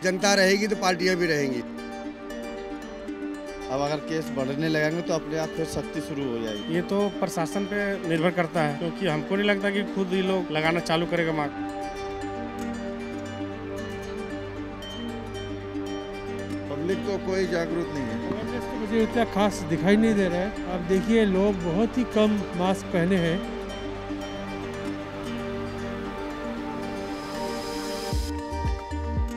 जनता रहेगी तो पार्टियां भी रहेंगी। अब अगर केस बढ़ने लगेंगे तो अपने आप फिर सख्ती शुरू हो जाएगी। ये तो प्रशासन पे निर्भर करता है, क्योंकि हमको नहीं लगता कि खुद ही लोग लगाना चालू करेगा मास्क। पब्लिक तो कोई जागरूक नहीं है। अवेयरनेस तो मुझे इतना खास दिखाई नहीं दे रहा है। आप देखिए लोग बहुत ही कम मास्क पहने हैं।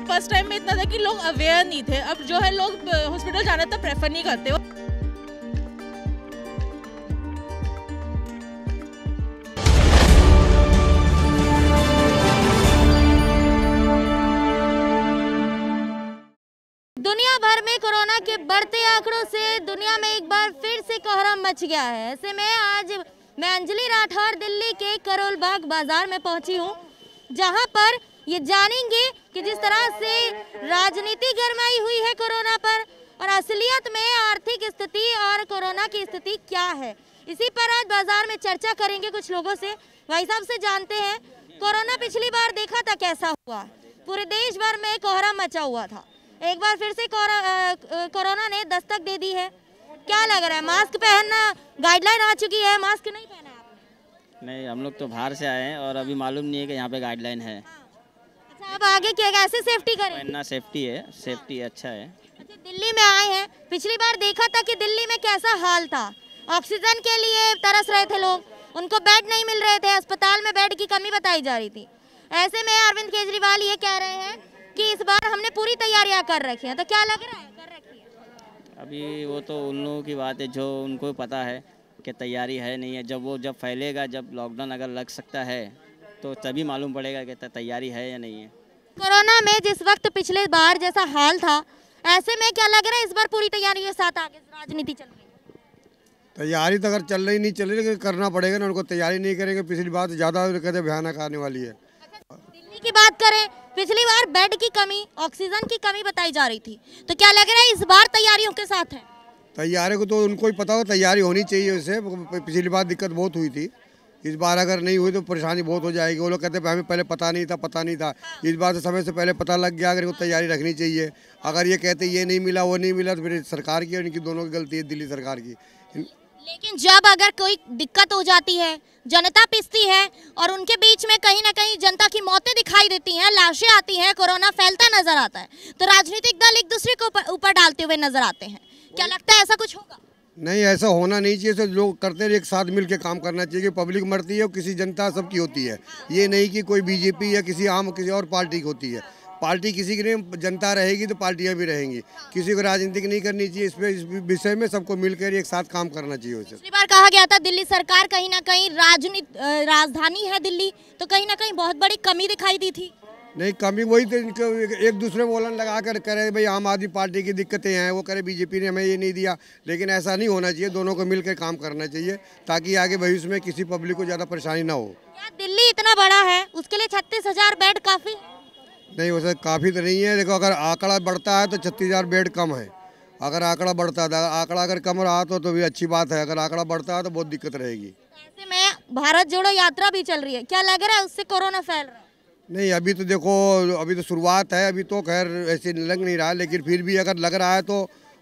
फर्स्ट टाइम में इतना था कि लोग अवेयर नहीं थे, अब जो है लोग हॉस्पिटल जाना तो प्रेफर नहीं करते हो। दुनिया भर में कोरोना के बढ़ते आंकड़ों से दुनिया में एक बार फिर से कोहराम मच गया है। ऐसे में आज मैं अंजलि राठौर दिल्ली के करोल बाग बाजार में पहुंची हूं, जहां पर ये जानेंगे कि जिस तरह से राजनीति गरमाई हुई है कोरोना पर और असलियत में आर्थिक स्थिति और कोरोना की स्थिति क्या है, इसी पर आज बाजार में चर्चा करेंगे कुछ लोगों से। भाई साहब से जानते हैं, कोरोना पिछली बार देखा था कैसा हुआ, पूरे देश भर में कोहराम मचा हुआ था। एक बार फिर से कोरोना ने दस्तक दे दी है। क्या लग रहा है, मास्क पहनना गाइडलाइन आ चुकी है, मास्क नहीं पहना आपने? नहीं, हम लोग तो बाहर से आए हैं और अभी मालूम नहीं है कि यहाँ पे गाइडलाइन है। अच्छा, अब आगे क्या कैसे सेफ्टी करें? पहनना सेफ्टी है, सेफ्टी अच्छा है। अच्छा, दिल्ली में आए हैं, पिछली बार देखा था कि दिल्ली में कैसा हाल था, ऑक्सीजन के लिए तरस रहे थे लोग, उनको बेड नहीं मिल रहे थे, अस्पताल में बेड की कमी बताई जा रही थी। ऐसे में अरविंद केजरीवाल ये कह रहे हैं कि इस बार हमने पूरी तैयारियां कर रखी हैं, तो क्या लग रहा है कर रखी है? अभी वो तो उन लोगों की बात है जो उनको पता है कि तैयारी है नहीं है। जब फैलेगा, जब लॉकडाउन अगर लग सकता है तो तभी मालूम पड़ेगा कि तैयारी है या नहीं है। कोरोना में जिस वक्त पिछले बार जैसा हाल था, ऐसे में क्या लग रहा है इस बार पूरी तैयारी के साथ आगे राजनीति चल रही है? तैयारी तो अगर चल रही नहीं चल रही, लेकिन करना पड़ेगा ना, उनको तैयारी नहीं करेंगे पिछली बार ज़्यादा कहते भयानक आने वाली है। दिल्ली की बात करें, पिछली बार बेड की कमी, ऑक्सीजन की कमी बताई जा रही थी, तो क्या लग रहा है इस बार तैयारियों के साथ है? तैयारी को तो उनको ही पता हो, तैयारी होनी चाहिए। उससे पिछली बार दिक्कत बहुत हुई थी, इस बार अगर नहीं हुई तो परेशानी बहुत हो जाएगी। वो लोग कहते हैं हमें पहले पता नहीं था। इस बार तो समय से पहले पता लग गया, अगर इनको तैयारी रखनी चाहिए। अगर ये कहते ये नहीं मिला वो नहीं मिला तो फिर सरकार की और इनकी दोनों की गलती है, दिल्ली सरकार की। लेकिन जब अगर कोई दिक्कत हो जाती है, जनता पिसती है और उनके बीच में कहीं ना कहीं जनता की मौतें दिखाई देती हैं, लाशें आती हैं, कोरोना फैलता नजर आता है, तो राजनीतिक दल एक दूसरे को ऊपर डालते हुए नजर आते हैं। क्या लगता है ऐसा कुछ होगा? नहीं, ऐसा होना नहीं चाहिए। तो लोग करते हैं, एक साथ मिल के काम करना चाहिए कि पब्लिक मरती है और किसी जनता सबकी होती है। ये नहीं कि कोई बीजेपी या किसी और पार्टी की होती है। पार्टी किसी की नहीं, जनता रहेगी तो पार्टियां भी रहेंगी। किसी को राजनीतिक नहीं करनी चाहिए। इस विषय में सबको मिलकर एक साथ काम करना चाहिए। उसे पिछली बार कहा गया था दिल्ली सरकार कहीं ना कहीं राजधानी है दिल्ली, तो कहीं ना कहीं बहुत बड़ी कमी दिखाई दी थी। नहीं, कमी वही तो एक दूसरे में वोलन लगा कर करे भाई आम आदमी पार्टी की दिक्कतें हैं, वो करे बीजेपी ने हमें ये नहीं दिया। लेकिन ऐसा नहीं होना चाहिए, दोनों को मिलकर काम करना चाहिए ताकि आगे भविष्य में किसी पब्लिक को ज़्यादा परेशानी ना हो। क्या दिल्ली इतना बड़ा है, उसके लिए 36,000 बेड काफी? नहीं, वैसे काफ़ी तो नहीं है। देखो, अगर आंकड़ा बढ़ता है तो 36,000 बेड कम है। अगर आंकड़ा बढ़ता था, आंकड़ा अगर कम रहा तो भी अच्छी बात है। अगर आंकड़ा बढ़ता है तो बहुत दिक्कत रहेगी। ऐसे में भारत जोड़ो यात्रा भी चल रही है, क्या लग रहा है उससे कोरोना फैल रहा है? नहीं, अभी तो देखो, अभी तो शुरुआत है, अभी तो खैर ऐसे लग नहीं रहा है। लेकिन फिर भी अगर लग रहा है तो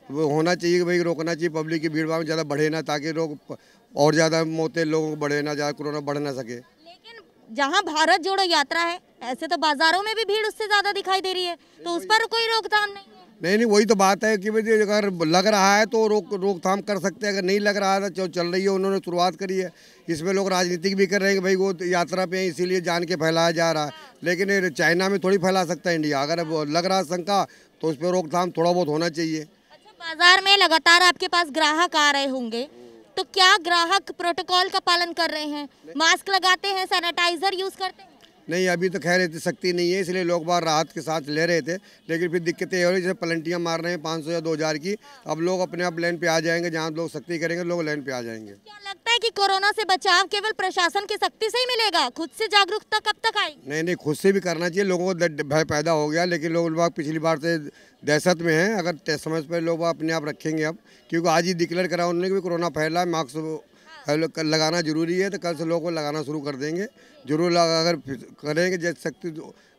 होना चाहिए कि भाई रोकना चाहिए, पब्लिक की भीड़ भाड़ में ज़्यादा बढ़े ना, ताकि लोग और ज़्यादा मौतें लोगों को बढ़े ना, ज़्यादा कोरोना बढ़ ना सके। लेकिन जहां भारत जोड़ो यात्रा है, ऐसे तो बाजारों में भी भीड़ उससे ज़्यादा दिखाई दे रही है, तो उस पर कोई रोकथाम नहीं है? नहीं, वही तो बात है कि भाई अगर लग रहा है तो रोकथाम कर सकते हैं। अगर नहीं लग रहा है तो चल रही है, उन्होंने शुरुआत करी है। इसमें लोग राजनीतिक भी कर रहे हैं कि भाई वो यात्रा पे हैं इसीलिए जान के फैलाया जा रहा है। लेकिन चाइना में थोड़ी फैला सकता है इंडिया। अगर लग रहा है शंका तो उस पर रोकथाम थोड़ा बहुत होना चाहिए। अच्छा, बाजार में लगातार आपके पास ग्राहक आ रहे होंगे, तो क्या ग्राहक प्रोटोकॉल का पालन कर रहे हैं, मास्क लगाते हैं, सैनिटाइजर यूज करते हैं? नहीं, अभी तो खैर इतनी सख्ती नहीं है, इसलिए लोग बाहर राहत के साथ ले रहे थे। लेकिन फिर दिक्कतें हो रही, जैसे पलंटियाँ मार रहे हैं 500 या 2000 की। अब लोग अपने आप लाइन पे आ जाएंगे, जहाँ लोग सख्ती करेंगे लोग लाइन पे आ जाएंगे। क्या लगता है कि कोरोना से बचाव केवल प्रशासन की सख्ती से ही मिलेगा, खुद से जागरूकता कब तक आएगी? नहीं, खुद से भी करना चाहिए। लोगों को भय पैदा हो गया, लेकिन लोग पिछली बार से दहशत में हैं। अगर समय पर लोग अपने आप रखेंगे अब, क्योंकि आज ही डिक्लेयर करा उन्होंने कि कोरोना फैला है, मास्क लगाना जरूरी है, तो कल से लोगों को लगाना शुरू कर देंगे। जरूर अगर करेंगे, जैसे सख्ती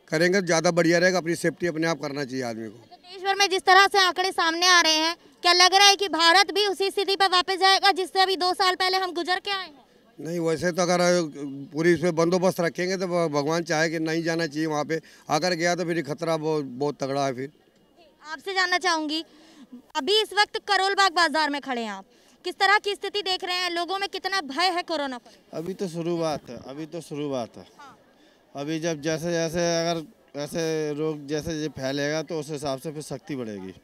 करेंगे तो ज़्यादा बढ़िया रहेगा। अपनी सेफ्टी अपने आप करना चाहिए आदमी को। देश भर में जिस तरह से आंकड़े सामने आ रहे हैं, क्या लग रहा है कि भारत भी उसी स्थिति पर वापस जाएगा जिससे अभी 2 साल पहले हम गुजर के आए हैं? नहीं, वैसे तो अगर पूरी इस पे बंदोबस्त रखेंगे तो भगवान चाहे कि नहीं जाना चाहिए वहाँ पे। अगर गया तो फिर खतरा बहुत तगड़ा है। फिर आपसे जानना चाहूंगी, अभी इस वक्त करोल बाग बाजार में खड़े हैं आप, किस तरह की स्थिति देख रहे हैं? लोगों में कितना भय है कोरोना को? अभी तो शुरुआत है। अभी जब जैसे जैसे अगर ऐसे रोग जैसे फैलेगा तो उस हिसाब से फिर सख्ती बढ़ेगी।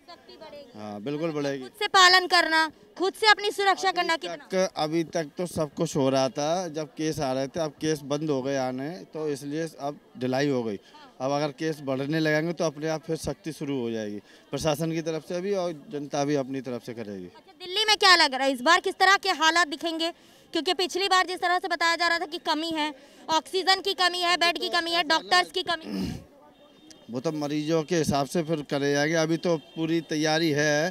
हाँ, बिल्कुल बढ़ेगी। खुद से पालन करना, खुद से अपनी सुरक्षा करना कितना? अभी तक तो सब कुछ हो रहा था जब केस आ रहे थे। अब केस बंद हो गए आने, तो इसलिए अब ढिलाई हो गई। अब अगर केस बढ़ने लगेंगे तो अपने आप फिर सख्ती शुरू हो जाएगी, प्रशासन की तरफ से भी और जनता भी अपनी तरफ से करेगी। अच्छा, दिल्ली में क्या लग रहा है इस बार किस तरह के हालात दिखेंगे? क्योंकि पिछली बार जिस तरह से बताया जा रहा था कि कमी है, ऑक्सीजन की कमी है, बेड की कमी है, डॉक्टर्स की कमी है। वो तो मरीजों के हिसाब से फिर करे जाएंगे। अभी तो पूरी तैयारी है,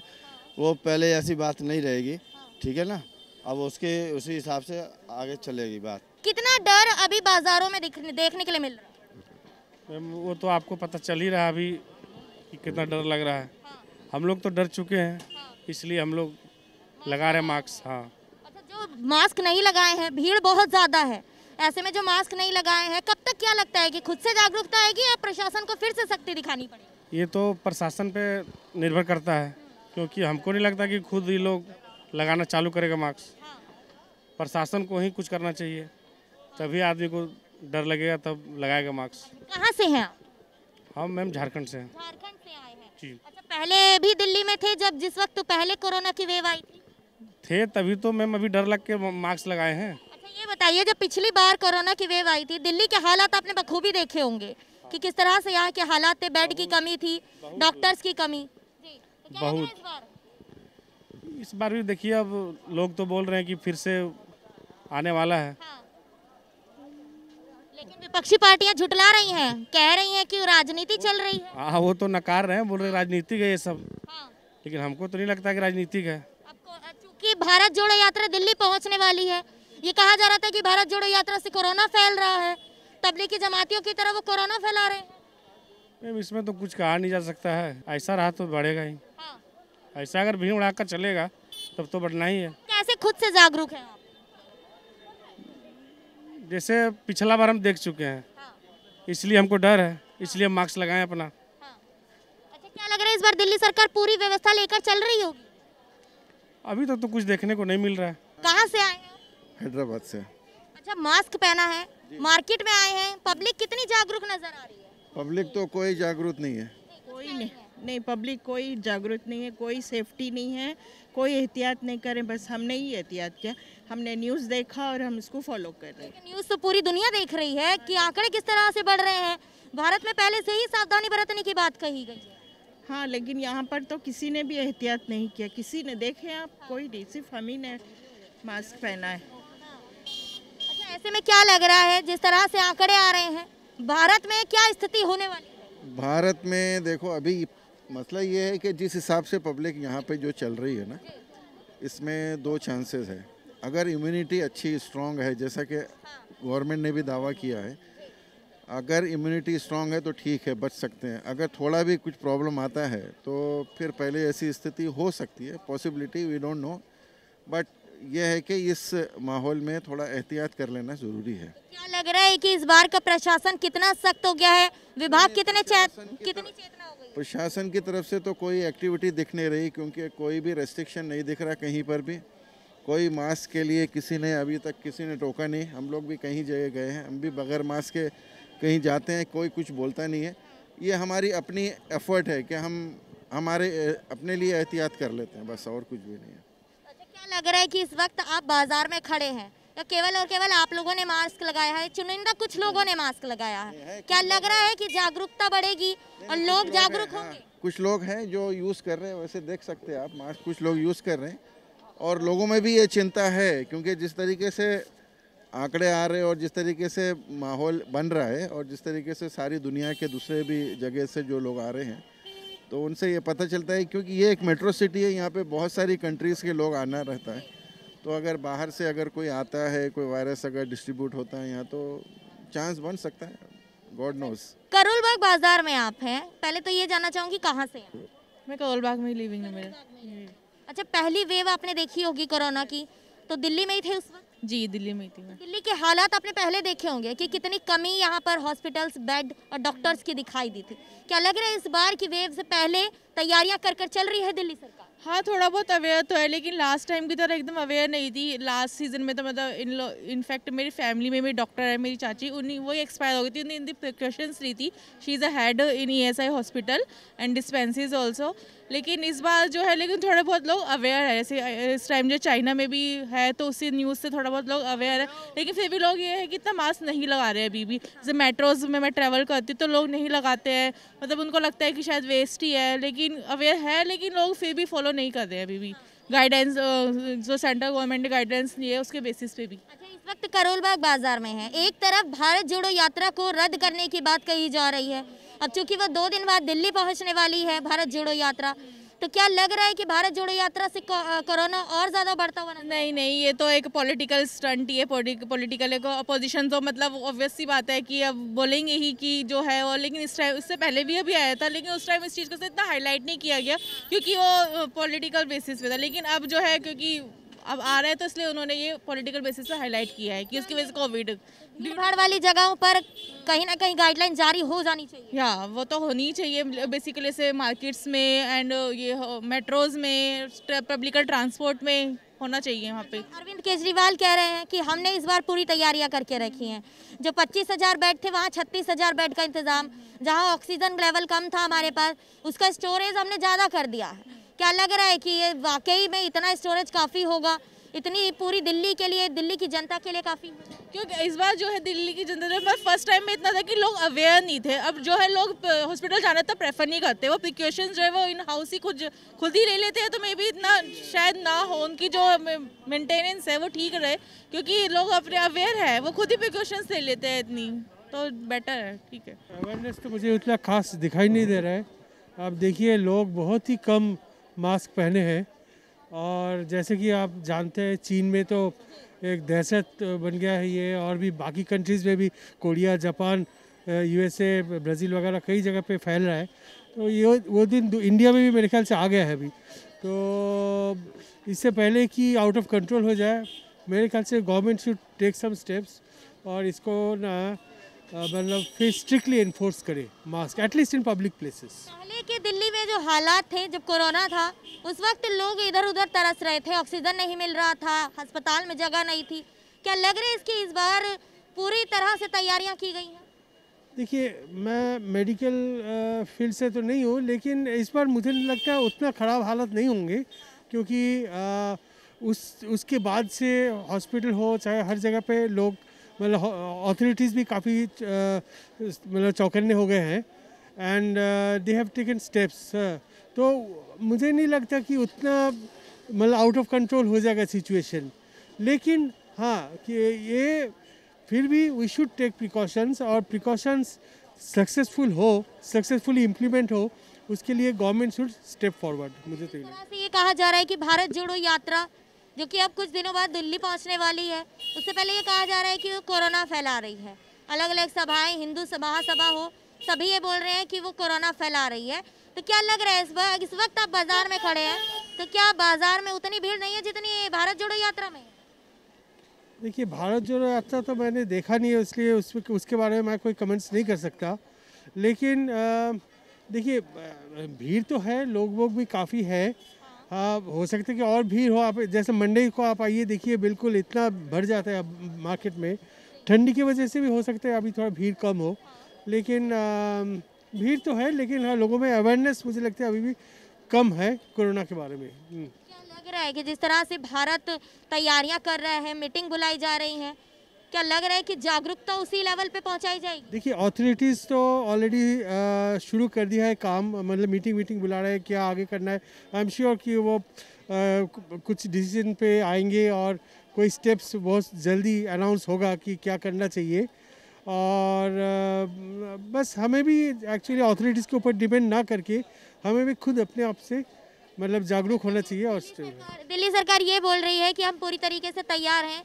वो पहले ऐसी बात नहीं रहेगी, ठीक है ना। अब उसी हिसाब से आगे चलेगी बात। कितना डर अभी बाजारों में देखने के लिए मिल रहा है? मैम वो तो आपको पता चल ही रहा है अभी कि कितना डर लग रहा है। हम लोग तो डर चुके हैं, इसलिए हम लोग लगा रहे हैं मास्क। हाँ, अच्छा, जो मास्क नहीं लगाए हैं, भीड़ बहुत ज़्यादा है, ऐसे में जो मास्क नहीं लगाए हैं, कब तक क्या लगता है कि खुद से जागरूकता आएगी या प्रशासन को फिर से सख्ती दिखानी पड़ेगी? ये तो प्रशासन पे निर्भर करता है, क्योंकि हमको नहीं लगता कि खुद ही लोग लगाना चालू करेगा मास्क। प्रशासन को ही कुछ करना चाहिए, तभी आदमी को डर लगेगा, तब लगाएगा मास्क। कहाँ से हैं आप? हम मैम झारखंड से हैं। झारखंड से आए हैं। जी। अच्छा, पहले भी दिल्ली में थे जब जिस वक्त पहले कोरोना की वेव आई थी? थे, तभी तो मैम अभी डर लग के मास्क लगाए हैं। अच्छा, ये बताइए, जब पिछली बार कोरोना की वेव आई थी, दिल्ली के हालात आपने बखूबी देखे होंगे कि किस तरह से यहाँ के हालात थे, बेड की कमी थी, डॉक्टर्स की कमी। जी, तो क्या लग रहा है इस बार? इस बार भी देखिए, अब लोग तो बोल रहे हैं कि फिर से आने वाला है। हाँ। लेकिन विपक्षी पार्टियां झुटला रही हैं, कह रही हैं कि राजनीति चल रही है। हाँ, वो तो नकार रहे हैं, बोल रहे राजनीतिक है ये सब। हाँ। लेकिन हमको तो नहीं लगता कि राजनीतिक है। चूंकि भारत जोड़ो यात्रा दिल्ली पहुंचने वाली है, ये कहा जा रहा था कि भारत जोड़ो यात्रा से कोरोना फैल रहा है, तबलीगी जमातियों की तरह वो कोरोना फैला रहे हैं। मैम इसमें तो कुछ कहा नहीं जा सकता है, ऐसा रहा तो बढ़ेगा ही। हाँ। ऐसा अगर भीड़ उड़ाकर चलेगा तब तो बढ़ना ही है। कैसे खुद से जागरूक हैं आप? जैसे पिछला बार हम देख चुके हैं, इसलिए हमको डर है, इसलिए हम मास्क लगाएं अपना। अच्छा, क्या लग रहा है इस बार दिल्ली सरकार पूरी व्यवस्था लेकर चल रही होगी? अभी तक तो कुछ देखने को नहीं मिल रहा है। कहाँ से आए हैं? हैदराबाद से। अच्छा, मास्क पहना है, मार्केट में आए हैं, पब्लिक कितनी जागरूक नजर आ रही है? पब्लिक तो कोई जागरूक नहीं है। कोई नहीं, पब्लिक कोई जागरूक नहीं है, कोई सेफ्टी नहीं है, कोई एहतियात नहीं करें। बस हमने ही एहतियात किया, हमने न्यूज़ देखा और हम इसको फॉलो कर रहे हैं। न्यूज़ तो पूरी दुनिया देख रही है कि आंकड़े किस तरह से बढ़ रहे हैं। भारत में पहले से ही सावधानी बरतने की बात कही गई है। हाँ, लेकिन यहाँ पर तो किसी ने भी एहतियात नहीं किया, किसी ने देखे आप, कोई नहीं, सिर्फ हम ही ने मास्क पहना है। अच्छा, ऐसे में क्या लग रहा है जिस तरह से आंकड़े आ रहे हैं, भारत में क्या स्थिति होने वाली है? भारत में देखो, अभी मसला ये है कि जिस हिसाब से पब्लिक यहाँ पे जो चल रही है ना, इसमें 2 चांसेस है। अगर इम्यूनिटी अच्छी स्ट्रांग है, जैसा कि गवर्नमेंट ने भी दावा किया है, अगर इम्यूनिटी स्ट्रांग है तो ठीक है, बच सकते हैं। अगर थोड़ा भी कुछ प्रॉब्लम आता है तो फिर पहले ऐसी स्थिति हो सकती है, possibility we don't know, but यह है कि इस माहौल में थोड़ा एहतियात कर लेना ज़रूरी है। क्या लग रहा है कि इस बार का प्रशासन कितना सख्त हो गया है? विभाग कितनी चेतना हो गई? प्रशासन की तरफ से तो कोई एक्टिविटी दिख नहीं रही, क्योंकि कोई भी रेस्ट्रिक्शन नहीं दिख रहा कहीं पर भी। कोई मास्क के लिए किसी ने अभी तक किसी ने टोका नहीं। हम लोग भी कहीं जगह गए हैं, हम भी बगैर मास्क के कहीं जाते हैं, कोई कुछ बोलता नहीं है। ये हमारी अपनी एफर्ट है कि हम हमारे अपने लिए एहतियात कर लेते हैं, बस, और कुछ भी नहीं है। अच्छा, क्या लग रहा है कि इस वक्त आप बाजार में खड़े हैं या केवल और केवल आप लोगों ने मास्क लगाया है, चुनिंदा कुछ लोगों ने मास्क लगाया है? क्या लग रहा है कि जागरूकता बढ़ेगी और लोग जागरूक होंगे? कुछ लोग हैं जो यूज़ कर रहे हैं, वैसे देख सकते हैं आप, मास्क कुछ लोग यूज़ कर रहे हैं, और लोगों में भी ये चिंता है, क्योंकि जिस तरीके से आंकड़े आ रहे हैं और जिस तरीके से माहौल बन रहा है और जिस तरीके से सारी दुनिया के दूसरे भी जगह से जो लोग आ रहे हैं, तो उनसे ये पता चलता है, क्योंकि ये एक मेट्रो सिटी है, यहाँ पे बहुत सारी कंट्रीज़ के लोग आना रहता है। तो अगर बाहर से अगर कोई आता है, कोई वायरस अगर डिस्ट्रीब्यूट होता है यहाँ, तो चांस बन सकता है। God knows. करोल बाग बाजार में आप हैं, पहले तो ये जानना चाहूंगी कहाँ से हैं? मैं करोल बाग में लिविंग है मेरा। अच्छा, पहली वेव आपने देखी होगी कोरोना की, तो दिल्ली में ही थे उस वक्त? जी दिल्ली में थी मैं। दिल्ली के हालात आपने पहले देखे होंगे कि कितनी कमी यहाँ पर हॉस्पिटल्स, बेड और डॉक्टर्स की दिखाई दी थी। क्या लग रहा है इस बार की वेव से पहले तैयारियां कर चल रही है दिल्ली सरकार? हाँ थोड़ा बहुत अवेयर तो है, लेकिन लास्ट टाइम की तरह एकदम अवेयर नहीं थी। लास्ट सीजन में तो मतलब इनफैक्ट मेरी फैमिली में भी डॉक्टर है, मेरी चाची, उन्हीं वही एक्सपायर हो गई थी, उन्हें प्रिकॉशंस ली थी। She is a head in ESI hospital and dispensaries also. लेकिन इस बार जो है, लेकिन थोड़े बहुत लोग अवेयर है। जैसे इस टाइम जो चाइना में भी है तो उसी न्यूज़ से थोड़ा बहुत लोग अवेयर है, लेकिन फिर भी लोग ये है कि इतना मास्क नहीं लगा रहे हैं अभी भी। जैसे मेट्रोज में मैं ट्रैवल करती हूँ तो लोग नहीं लगाते हैं, मतलब उनको लगता है कि शायद वेस्ट ही है, लेकिन अवेयर है, लेकिन लोग फिर भी फॉलो नहीं कर रहे हैं अभी भी गाइडेंस, जो सेंट्रल गवर्नमेंट ने गाइडेंस दी है उसके बेसिस पे भी। अच्छा, इस वक्त करोल बाग बाजार में है, एक तरफ भारत जोड़ो यात्रा को रद्द करने की बात कही जा रही है। अब चूंकि वो 2 दिन बाद दिल्ली पहुंचने वाली है भारत जोड़ो यात्रा, तो क्या लग रहा है कि भारत जोड़ो यात्रा से कोरोना और ज्यादा बढ़ता हुआ? नहीं, ये तो एक पॉलिटिकल स्टंट ही है। पॉलिटिकल अपोजिशन तो मतलब ऑब्वियस सी बात है कि अब बोलेंगे ही कि जो है, और लेकिन इस टाइम, इससे पहले भी अभी आया था, लेकिन उस टाइम इस चीज़ को इतना हाईलाइट नहीं किया गया क्योंकि वो पॉलिटिकल बेसिस पे था। लेकिन अब जो है, क्योंकि अब आ रहा है तो इसलिए उन्होंने ये पॉलिटिकल बेसिस पे हाईलाइट किया है कि उसकी वजह से कोविड, भीड़ वाली जगहों पर कहीं ना कहीं गाइडलाइन जारी हो जानी चाहिए। या वो तो होनी चाहिए बेसिकली, से मार्केट्स में एंड ये मेट्रोज में, पब्लिक ट्रांसपोर्ट में होना चाहिए वहाँ पे। अरविंद केजरीवाल कह रहे हैं कि हमने इस बार पूरी तैयारियां करके रखी हैं। जो 25,000 बेड थे वहाँ 36,000 बेड का इंतजाम, जहाँ ऑक्सीजन लेवल कम था हमारे पास, उसका स्टोरेज हमने ज़्यादा कर दिया है। क्या लग रहा है कि ये वाकई में इतना स्टोरेज काफ़ी होगा, इतनी पूरी दिल्ली के लिए, दिल्ली की जनता के लिए काफ़ी? क्योंकि इस बार जो है दिल्ली की जनता पर फर्स्ट टाइम में इतना था कि लोग अवेयर नहीं थे। अब जो है लोग हॉस्पिटल जाना तो प्रेफर नहीं करते, वो प्रिकॉशंस जो है वो इन हाउस ही खुद ही ले लेते हैं। तो मे भी इतना शायद ना हो, उनकी जो मेंटेनेंस है वो ठीक रहे, क्योंकि लोग अपने अवेयर है, वो खुद ही प्रिकॉशंस ले लेते हैं इतनी, तो बेटर है। ठीक है, अवेयरनेस तो मुझे उतना खास दिखाई नहीं दे रहा है। आप देखिए लोग बहुत ही कम मास्क पहने हैं, और जैसे कि आप जानते हैं चीन में तो एक दहशत बन गया है ये, और भी बाकी कंट्रीज़ में भी, कोरिया, जापान, USA, ब्राज़ील वगैरह कई जगह पे फैल रहा है। तो ये वो दिन इंडिया में भी मेरे ख्याल से आ गया है अभी। तो इससे पहले कि आउट ऑफ कंट्रोल हो जाए, मेरे ख्याल से government should take some steps और इसको ना मतलब फिर स्ट्रिक्टली इन्फोर्स करे mask, at least in public places. पहले के दिल्ली में जो हालात थे जब कोरोना था, उस वक्त लोग इधर उधर तरस रहे थे, ऑक्सीजन नहीं मिल रहा था, अस्पताल में जगह नहीं थी। क्या लग रहा है इसकी इस बार पूरी तरह से तैयारियां की गई हैं? देखिए, मैं मेडिकल फील्ड से तो नहीं हूँ, लेकिन इस बार मुझे नहीं लगता है उतना ख़राब हालत नहीं होंगे, क्योंकि उसके बाद से हॉस्पिटल हो चाहे हर जगह पे लोग, मतलब अथॉरिटीज़ भी काफ़ी मतलब चौकन्ने हो गए हैं, and they have taken steps. तो मुझे नहीं लगता कि उतना मतलब आउट ऑफ कंट्रोल हो जाएगा सिचुएशन। लेकिन हाँ, कि ये फिर भी वी शुड टेक प्रिकॉशंस, और प्रिकॉशंस सक्सेसफुली इम्प्लीमेंट हो, उसके लिए गवर्नमेंट शुड स्टेप फॉरवर्ड। मुझे तो ये कहा जा रहा है कि भारत जोड़ो यात्रा जो कि अब कुछ दिनों बाद दिल्ली पहुंचने वाली है, उससे पहले ये कहा जा रहा है कि वो कोरोना फैला रही है। अलग अलग सभाएं, हिंदू महासभा हो, सभी ये बोल रहे हैं कि वो कोरोना फैला रही है। तो क्या लग रहा है इस वक्त आप बाजार में खड़े हैं, तो क्या बाजार में उतनी भीड़ नहीं है जितनी भारत जोड़ो यात्रा में? देखिए, भारत जोड़ो यात्रा तो मैंने देखा नहीं है, इसलिए उसके बारे में मैं कोई कमेंट्स नहीं कर सकता। लेकिन देखिए, भीड़ तो है, लोग भी काफ़ी है। हाँ, हो सकता है कि और भीड़ हो। आप जैसे मंडे को आप आइए, देखिए बिल्कुल इतना भर जाता है अब मार्केट में। ठंडी की वजह से भी हो सकता है अभी थोड़ा भीड़ कम हो, लेकिन भीड़ तो है। लेकिन हाँ, लोगों में अवेयरनेस मुझे लगता है अभी भी कम है कोरोना के बारे में। क्या लग रहा है कि जिस तरह से भारत तैयारियां कर रहा है, मीटिंग बुलाई जा रही हैं, क्या लग रहा है कि जागरूकता उसी लेवल पे पहुंचाई जाएगी? देखिए, अथॉरिटीज़ तो ऑलरेडी शुरू कर दिया है काम, मतलब मीटिंग बुला रहे हैं, क्या आगे करना है। आई एम श्योर कि वो कुछ डिसीजन पे आएंगे और कोई स्टेप्स बहुत जल्दी अनाउंस होगा कि क्या करना चाहिए। और बस हमें भी एक्चुअली अथॉरिटीज़ के ऊपर डिपेंड ना करके हमें भी खुद अपने आप से मतलब जागरूक होना चाहिए। और दिल्ली सरकार ये बोल रही है कि हम पूरी तरीके से तैयार हैं,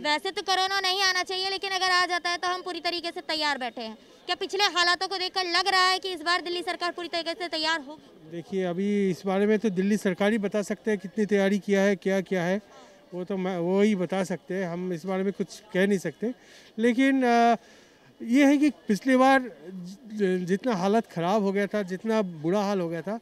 वैसे तो कोरोना नहीं आना चाहिए, लेकिन अगर आ जाता है तो हम पूरी तरीके से तैयार बैठे हैं। क्या पिछले हालातों को देखकर लग रहा है कि इस बार दिल्ली सरकार पूरी तरीके से तैयार होगी? देखिए, अभी इस बारे में तो दिल्ली सरकार ही बता सकते हैं कितनी तैयारी किया है, क्या क्या है, वो तो वो ही बता सकते हैं। हम इस बारे में कुछ कह नहीं सकते। लेकिन ये है कि पिछली बार जितना हालत ख़राब हो गया था, जितना बुरा हाल हो गया था,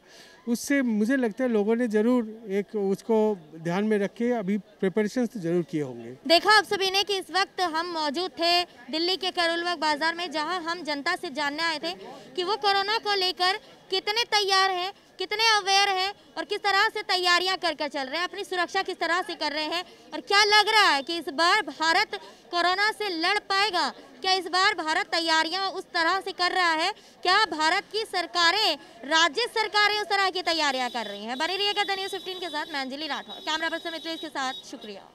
उससे मुझे लगता है लोगों ने ज़रूर एक उसको ध्यान में रख के अभी प्रिपरेशन तो ज़रूर किए होंगे। देखा आप सभी ने कि इस वक्त हम मौजूद थे दिल्ली के करोल बाग बाजार में, जहां हम जनता से जानने आए थे कि वो कोरोना को लेकर कितने तैयार हैं, कितने अवेयर हैं और किस तरह से तैयारियां कर चल रहे हैं, अपनी सुरक्षा किस तरह से कर रहे हैं और क्या लग रहा है कि इस बार भारत कोरोना से लड़ पाएगा। क्या इस बार भारत तैयारियां उस तरह से कर रहा है? क्या भारत की सरकारें, राज्य सरकारें उस तरह की तैयारियां कर रही हैं? बने रहिएगा द न्यूज़ 15 के साथ। मैं अंजलि राठौर, कैमरा पर्सन मित्रेश के साथ। शुक्रिया।